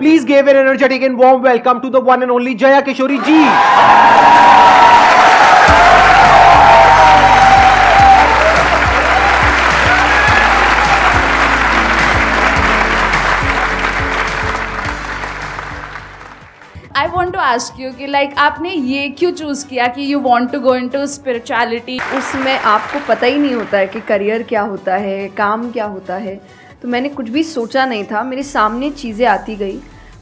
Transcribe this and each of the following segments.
Please give an energetic and warm welcome to the one and only Jaya Kishori ji. I want to ask you कि like आपने ये क्यों choose किया कि you want to go into spirituality? उसमें आपको पता ही नहीं होता है कि करियर क्या होता है, काम क्या होता है। तो मैंने कुछ भी सोचा नहीं था, मेरे सामने चीज़ें आती गई,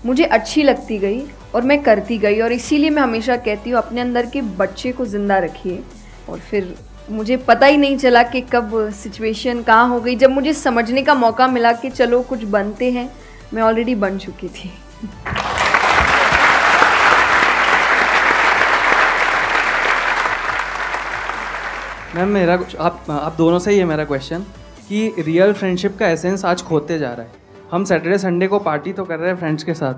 मुझे अच्छी लगती गई और मैं करती गई। और इसीलिए मैं हमेशा कहती हूँ अपने अंदर के बच्चे को ज़िंदा रखिए। और फिर मुझे पता ही नहीं चला कि कब सिचुएशन कहाँ हो गई। जब मुझे समझने का मौका मिला कि चलो कुछ बनते हैं, मैं ऑलरेडी बन चुकी थी। मैम मेरा कुछ आप दोनों से ही है मेरा क्वेश्चन कि रियल फ्रेंडशिप का एसेंस आज खोते जा रहा है। हम सैटरडे संडे को पार्टी तो कर रहे हैं फ्रेंड्स के साथ,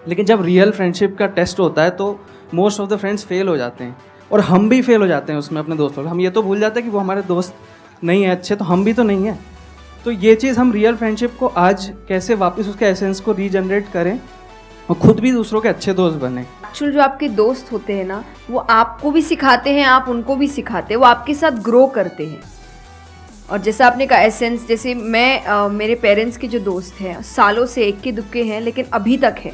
लेकिन जब रियल फ्रेंडशिप का टेस्ट होता है तो most of the friends fail हो जाते हैं और हम भी फेल हो जाते हैं उसमें अपने दोस्तों। हम ये तो भूल जाते हैं कि वो हमारे दोस्त नहीं है अच्छे, तो हम भी तो नहीं हैं। तो ये चीज़ हम रियल फ्रेंडशिप को आज कैसे वापस उसके एसेंस को रीजनरेट करें और खुद भी दूसरों के अच्छे दोस्त बने। एक्चुअल जो आपके दोस्त होते हैं ना, वो आपको भी सिखाते हैं, आप उनको भी सिखाते हैं, वो आपके साथ ग्रो करते हैं। और जैसा आपने कहा एसेंस, जैसे मैं मेरे पेरेंट्स के जो दोस्त हैं सालों से इक्के दुक्के हैं, लेकिन अभी तक हैं।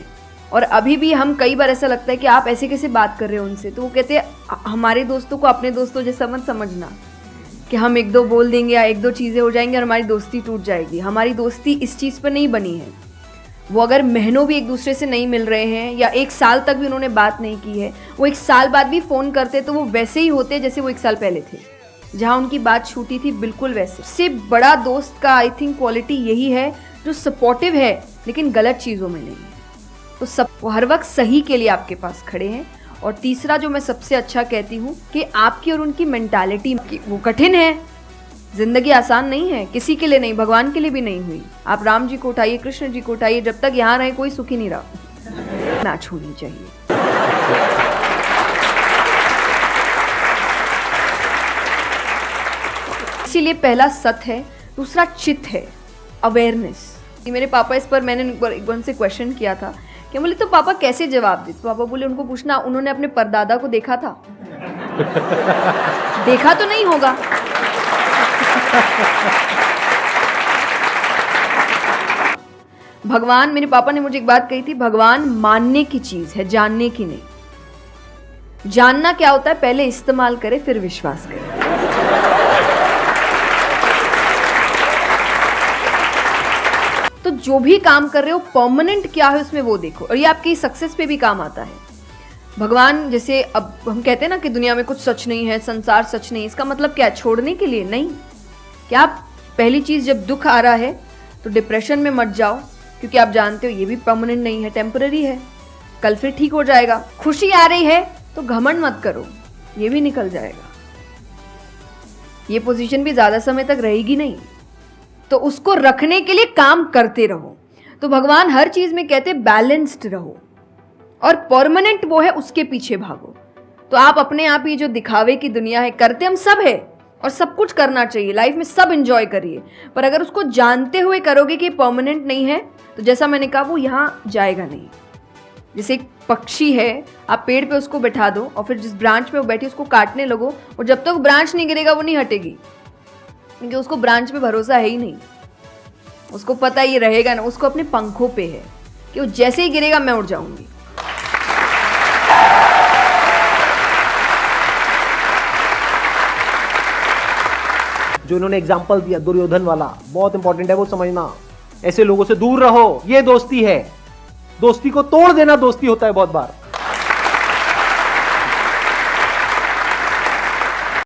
और अभी भी हम कई बार ऐसा लगता है कि आप ऐसे कैसे बात कर रहे हो उनसे, तो वो कहते हैं हमारे दोस्तों को अपने दोस्तों जैसा मत समझना कि हम एक दो बोल देंगे या एक दो चीज़ें हो जाएंगी और हमारी दोस्ती टूट जाएगी। हमारी दोस्ती इस चीज़ पर नहीं बनी है। वो अगर महीनों भी एक दूसरे से नहीं मिल रहे हैं या एक साल तक भी उन्होंने बात नहीं की है, वो एक साल बाद भी फ़ोन करते तो वो वैसे ही होते जैसे वो एक साल पहले थे, जहाँ उनकी बात छूटी थी, बिल्कुल वैसे। उससे बड़ा दोस्त का आई थिंक क्वालिटी यही है जो सपोर्टिव है लेकिन गलत चीज़ों में नहीं है। तो सब वो हर वक्त सही के लिए आपके पास खड़े हैं। और तीसरा जो मैं सबसे अच्छा कहती हूँ कि आपकी और उनकी मेंटालिटी, वो कठिन है, जिंदगी आसान नहीं है, किसी के लिए नहीं, भगवान के लिए भी नहीं हुई। आप राम जी को उठाइए, कृष्ण जी को उठाइए, जब तक यहाँ रहे कोई सुखी नहीं रहा। मैच होनी चाहिए। इसीलिए पहला सत है, दूसरा चित है, अवेयरनेस। मेरे पापा इस पर मैंने एक बार उनसे क्वेश्चन किया था कि बोले तो पापा कैसे जवाब दे। तो पापा बोले उनको पूछना उन्होंने अपने परदादा को देखा था। देखा तो नहीं होगा। भगवान, मेरे पापा ने मुझे एक बात कही थी, भगवान मानने की चीज है, जानने की नहीं। जानना क्या होता है, पहले इस्तेमाल करे फिर विश्वास करे। तो जो भी काम कर रहे हो परमानेंट क्या है उसमें वो देखो, और ये आपकी सक्सेस पे भी काम आता है। भगवान जैसे अब हम कहते हैं ना कि दुनिया में कुछ सच नहीं है, संसार सच नहीं, इसका मतलब क्या, छोड़ने के लिए नहीं। क्या आप पहली चीज़, जब दुख आ रहा है तो डिप्रेशन में मत जाओ, क्योंकि आप जानते हो ये भी परमानेंट नहीं है, टेम्पररी है, कल फिर ठीक हो जाएगा। खुशी आ रही है तो घमंड मत करो, ये भी निकल जाएगा, ये पोजीशन भी ज़्यादा समय तक रहेगी नहीं, तो उसको रखने के लिए काम करते रहो। तो भगवान हर चीज़ में कहते बैलेंस्ड रहो, और परमानेंट वो है उसके पीछे भागो। तो आप अपने आप ही जो दिखावे की दुनिया है, करते हम सब है और सब कुछ करना चाहिए लाइफ में, सब एंजॉय करिए, पर अगर उसको जानते हुए करोगे कि परमानेंट नहीं है, तो जैसा मैंने कहा वो यहाँ जाएगा नहीं। जैसे एक पक्षी है, आप पेड़ पे उसको बैठा दो और फिर जिस ब्रांच पे वो बैठी उसको काटने लगो, और जब तक ब्रांच नहीं गिरेगा वो नहीं हटेगी, क्योंकि उसको ब्रांच पे भरोसा है ही नहीं। उसको पता ये रहेगा ना, उसको अपने पंखों पे है कि वो जैसे ही गिरेगा मैं उड़ जाऊंगी। जो इन्होंने एग्जाम्पल दिया दुर्योधन वाला, बहुत इंपॉर्टेंट है वो समझना। ऐसे लोगों से दूर रहो, ये दोस्ती है। दोस्ती को तोड़ देना दोस्ती होता है बहुत बार।